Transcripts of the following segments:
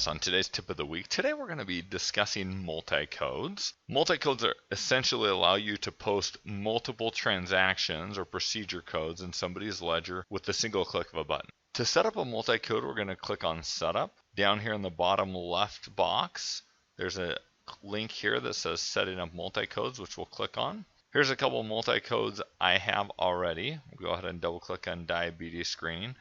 us on today's tip of the week. Today we're going to be discussing multicodes. Multicodes are essentially allow you to post multiple transactions or procedure codes in somebody's ledger with a single click of a button. To set up a multicode, we're going to click on Setup. Down here in the bottom left box, there's a link here that says Setting up Multicodes, which we'll click on. Here's a couple of multicodes I have already. We'll go ahead and double click on diabetes screening.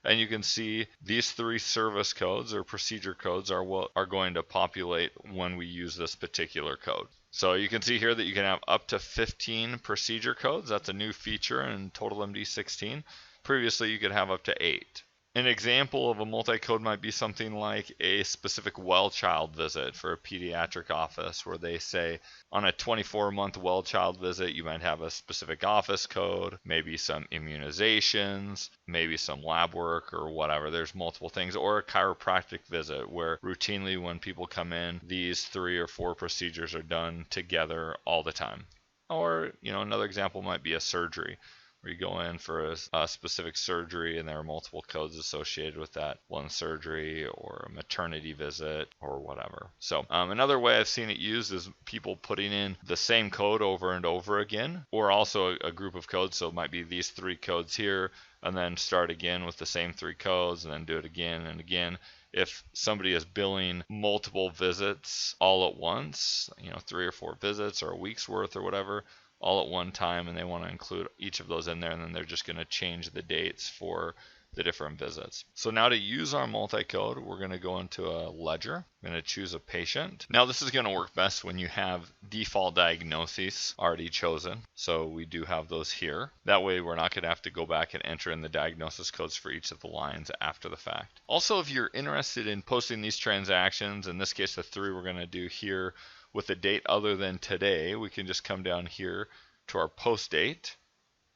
And you can see these three service codes or procedure codes are what are going to populate when we use this particular code. So you can see here that you can have up to 15 procedure codes. That's a new feature in TotalMD 16. Previously you could have up to 8. An example of a multicode might be something like a specific well child visit for a pediatric office, where they say on a 24-month well child visit you might have a specific office code, maybe some immunizations, maybe some lab work or whatever. There's multiple things. Or a chiropractic visit where routinely when people come in, these 3 or 4 procedures are done together all the time. Or, another example might be a surgery, where you go in for a specific surgery and there are multiple codes associated with that one surgery, or a maternity visit or whatever. So another way I've seen it used is people putting in the same code over and over again, or also a group of codes. So it might be these 3 codes here and then start again with the same 3 codes and then do it again and again. If somebody is billing multiple visits all at once, 3 or 4 visits or a week's worth or whatever, all at one time, and they want to include each of those in there, and then they're just going to change the dates for the different visits. So now to use our multicode, we're going to go into a ledger. I'm going to choose a patient. Now this is going to work best when you have default diagnoses already chosen. So we do have those here. That way we're not going to have to go back and enter in the diagnosis codes for each of the lines after the fact. Also, if you're interested in posting these transactions, in this case the 3 we're going to do here, with a date other than today, we can just come down here to our post date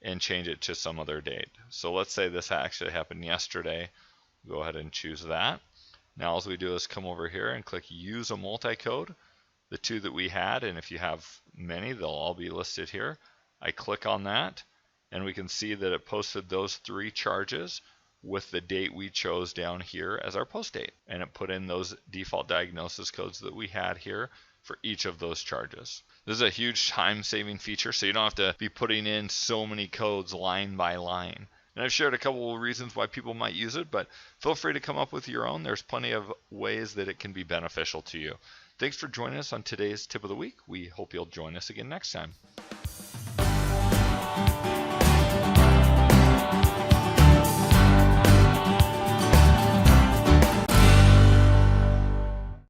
and change it to some other date. So let's say this actually happened yesterday. Go ahead and choose that. Now all we do is come over here and click Use a Multicode, the 2 that we had, and if you have many, they'll all be listed here. I click on that, and we can see that it posted those 3 charges with the date we chose down here as our post date. And it put in those default diagnosis codes that we had here for each of those charges. This is a huge time-saving feature, so you don't have to be putting in so many codes line by line. And I've shared a couple of reasons why people might use it, but feel free to come up with your own. There's plenty of ways that it can be beneficial to you. Thanks for joining us on today's Tip of the Week. We hope you'll join us again next time.